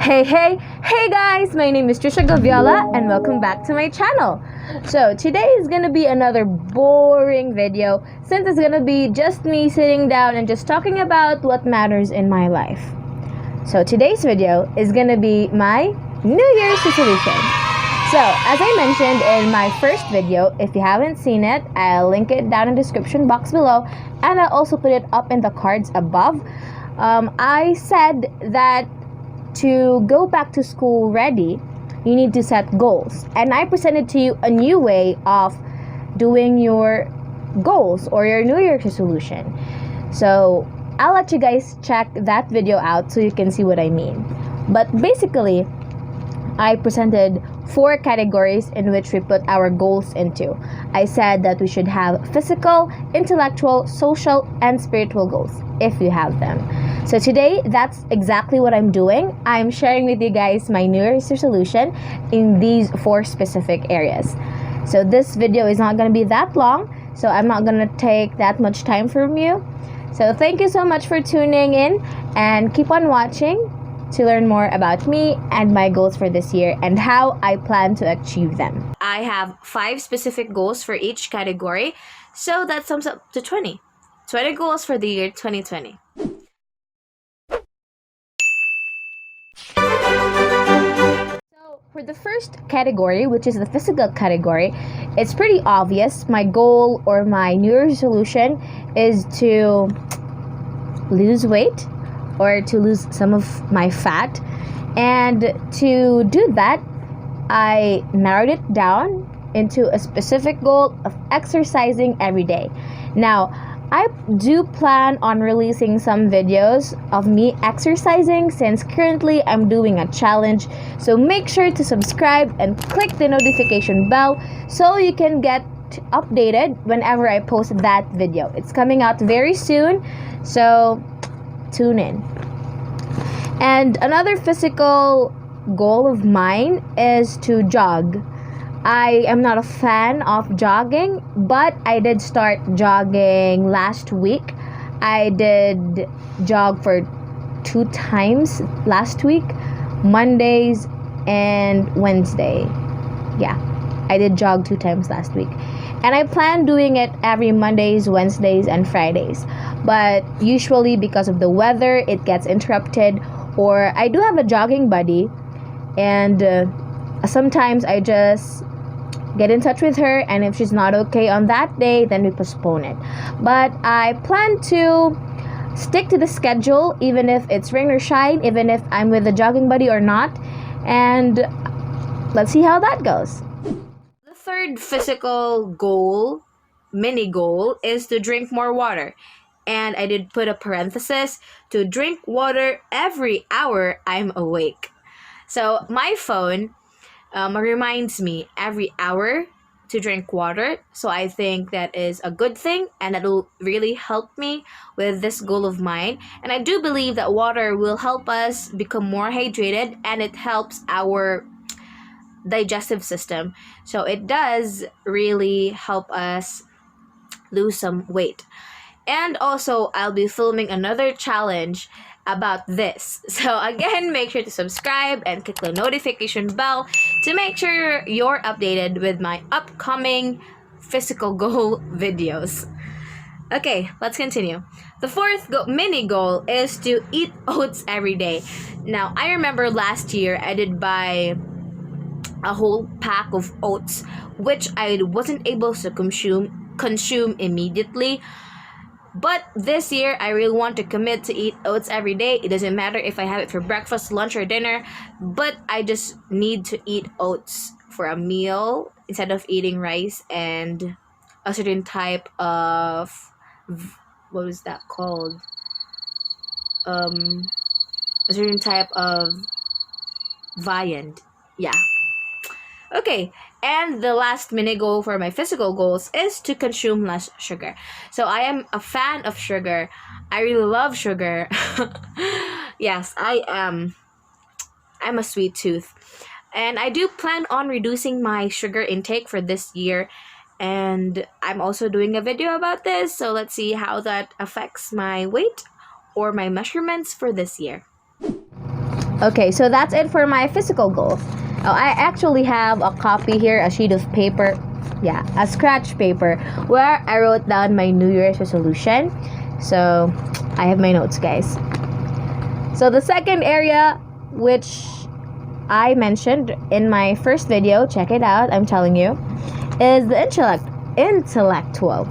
Hey guys, my name is Trisha and welcome back to my channel. So today is gonna be another boring video since it's gonna be just me sitting down and just talking about what matters in my life. So today's video is gonna be my New Year's resolution. So as I mentioned in my first video, if you haven't seen it, I'll link it down in the description box below and I'll also put it up in the cards above. I said that to go back to school ready, you need to set goals. And I presented to you a new way of doing your goals or your New Year's resolution. So I'll let you guys check that video out so you can see what I mean. But basically, I presented 4 categories in which we put our goals into. I said that we should have physical, intellectual, social, and spiritual goals if you have them. So today, that's exactly what I'm doing. I'm sharing with you guys my New Year's resolution in these 4 specific areas. So this video is not going to be that long, so I'm not going to take that much time from you. So thank you so much for tuning in and keep on watching to learn more about me and my goals for this year and how I plan to achieve them. I have 5 specific goals for each category, so that sums up to 20. 20 goals for the year 2020. So for the first category, which is the physical category, it's pretty obvious. My goal or my New Year's resolution is to lose weight or to lose some of my fat. And to do that, I narrowed it down into a specific goal of exercising every day. Now, I do plan on releasing some videos of me exercising since currently I'm doing a challenge. So make sure to subscribe and click the notification bell so you can get updated whenever I post that video. It's coming out very soon, so tune in. And another physical goal of mine is to jog. I am not a fan of jogging, but I did start jogging last week. I did jog for 2 times last week, Mondays and Wednesday. Yeah, I did jog 2 times last week. And I plan doing it every Mondays, Wednesdays, and Fridays. But usually because of the weather, it gets interrupted. Or I do have a jogging buddy, and sometimes I just get in touch with her, and if she's not okay on that day, then we postpone it. But I plan to stick to the schedule, even if it's rain or shine, even if I'm with a jogging buddy or not, and let's see how that goes. The third physical goal, mini goal, is to drink more water. And I did put a parenthesis to drink water every hour I'm awake. So my phone reminds me every hour to drink water. So I think that is a good thing and that will really help me with this goal of mine. And I do believe that water will help us become more hydrated and it helps our digestive system. So it does really help us lose some weight. And also, I'll be filming another challenge about this. So again, make sure to subscribe and click the notification bell to make sure you're updated with my upcoming physical goal videos. Okay, let's continue. The fourth mini goal is to eat oats every day. Now, I remember last year I did buy a whole pack of oats, which I wasn't able to consume immediately. But this year, I really want to commit to eat oats every day. It doesn't matter if I have it for breakfast, lunch, or dinner. But I just need to eat oats for a meal instead of eating rice and a certain type of... what was that called? A certain type of viand. Yeah. Okay, and the last mini goal for my physical goals is to consume less sugar. So I am a fan of sugar. I really love sugar. Yes, I am. I'm a sweet tooth. And I do plan on reducing my sugar intake for this year. And I'm also doing a video about this. So let's see how that affects my weight or my measurements for this year. Okay, so that's it for my physical goals. Oh, I actually have a copy here, a sheet of paper, yeah, a scratch paper, where I wrote down my New Year's resolution. So I have my notes, guys. So the second area, which I mentioned in my first video, check it out, I'm telling you, is the intellectual.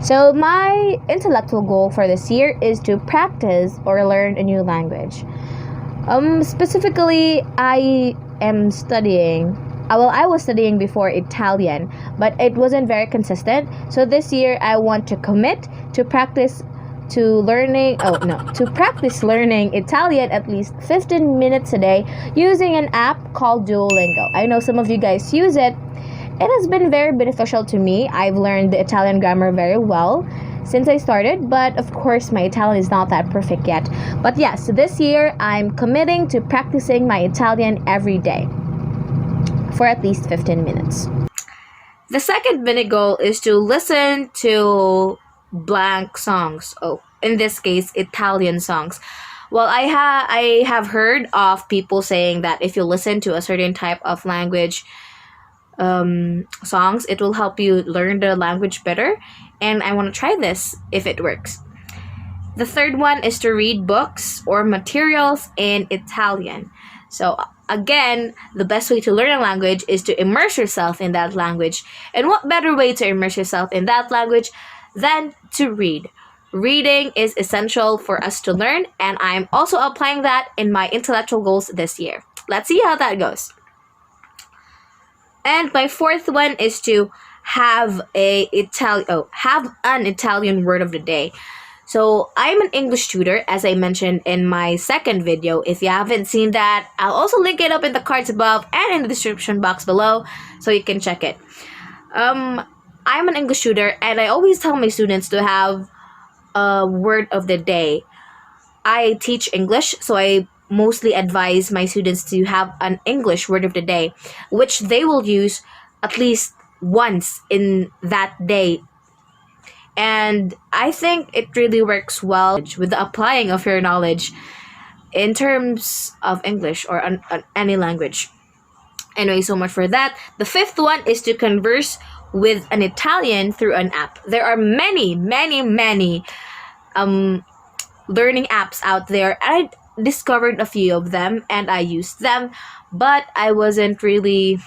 So my intellectual goal for this year is to practice or learn a new language. Specifically, I am studying. I was studying before Italian, but it wasn't very consistent. So this year, I want to commit to practice to practice learning Italian at least 15 minutes a day using an app called Duolingo. I know some of you guys use it. It has been very beneficial to me. I've learned the Italian grammar very well since I started, but of course my Italian is not that perfect yet. But yes, this year I'm committing to practicing my Italian every day for at least 15 minutes. The second mini goal is to listen to blank songs. Oh, in this case, Italian songs. Well, I have heard of people saying that if you listen to a certain type of language songs, it will help you learn the language better, and I want to try this if it works. The third one is to read books or materials in Italian. So again, the best way to learn a language is to immerse yourself in that language. And what better way to immerse yourself in that language than to read? Reading is essential for us to learn, and I'm also applying that in my intellectual goals this year. Let's see how that goes. And my fourth one is to have an Italian word of the day. So I'm an English tutor, as I mentioned in my second video. If you haven't seen that, I'll also link it up in the cards above and in the description box below, so you can check it. I'm an English tutor, and I always tell my students to have a word of the day. I teach English, so I mostly advise my students to have an English word of the day, which they will use at least once in that day. And I think it really works well with the applying of your knowledge in terms of English or any language. Anyway, so much for that. The fifth one is to converse with an Italian through an app. There are many learning apps out there. I discovered a few of them and I used them, but I wasn't really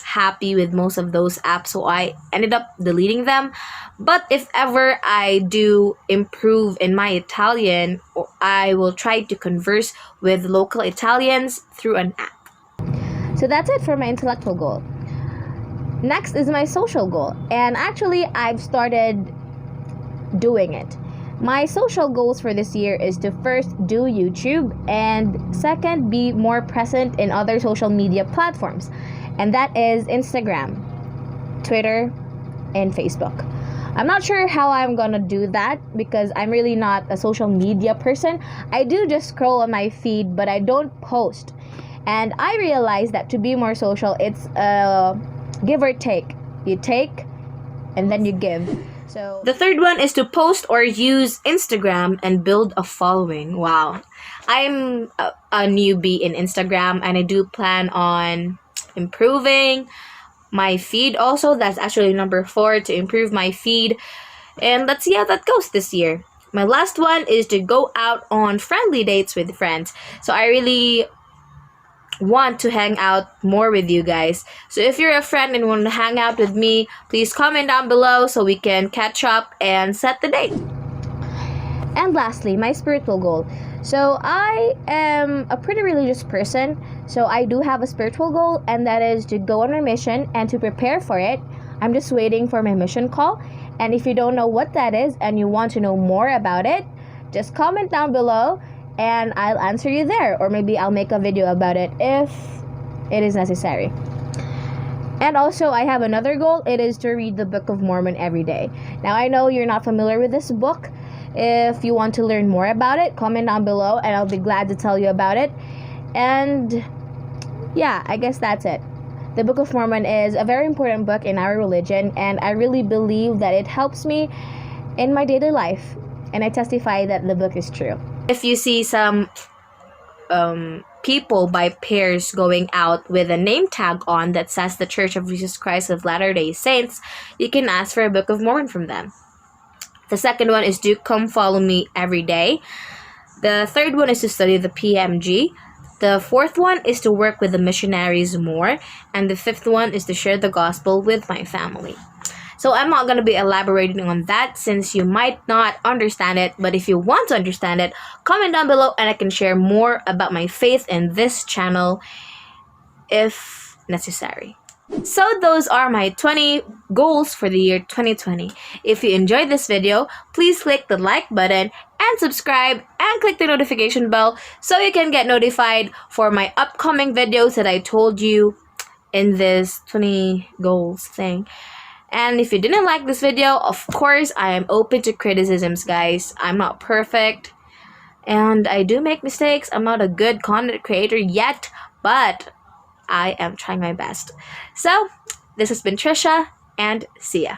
happy with most of those apps, so I ended up deleting them. But if ever I do improve in my Italian, I will try to converse with local Italians through an app. So that's it for my intellectual goal. Next is my social goal, and actually I've started doing it. My social goals for this year is to first do YouTube, and second, be more present in other social media platforms, and that is Instagram, Twitter, and Facebook. I'm not sure how I'm gonna do that because I'm really not a social media person. I do just scroll on my feed, but I don't post. And I realized that to be more social, it's give or take. You take, and then you give. So the third one is to post or use Instagram and build a following. Wow. I'm a newbie in Instagram, and I do plan on improving my feed also. That's actually number 4, to improve my feed. And let's see how that goes this year. My last one is to go out on friendly dates with friends. So I really want to hang out more with you guys. So if you're a friend and want to hang out with me, please comment down below so we can catch up and set the date. And lastly, my spiritual goal. So I am a pretty religious person, so I do have a spiritual goal, and that is to go on a mission. And to prepare for it, I'm just waiting for my mission call. And if you don't know what that is and you want to know more about it, just comment down below and I'll answer you there, or maybe I'll make a video about it if it is necessary. And also, I have another goal. It is to read the Book of Mormon every day. Now, I know you're not familiar with this book. If you want to learn more about it, comment down below and I'll be glad to tell you about it. And yeah, I guess that's it. The Book of Mormon is a very important book in our religion, and I really believe that it helps me in my daily life, and I testify that the book is true. If you see some people by pairs going out with a name tag on that says the Church of Jesus Christ of Latter-day Saints, you can ask for a Book of Mormon from them. The second one is to come follow me every day. The third one is to study the PMG. The fourth one is to work with the missionaries more. And the fifth one is to share the gospel with my family. So I'm not going to be elaborating on that since you might not understand it. But if you want to understand it, comment down below and I can share more about my faith in this channel if necessary. So those are my 20 goals for the year 2020. If you enjoyed this video, please click the like button and subscribe and click the notification bell so you can get notified for my upcoming videos that I told you in this 20 goals thing. And if you didn't like this video, of course, I am open to criticisms, guys. I'm not perfect and I do make mistakes. I'm not a good content creator yet, but I am trying my best. So, this has been Trisha, and see ya.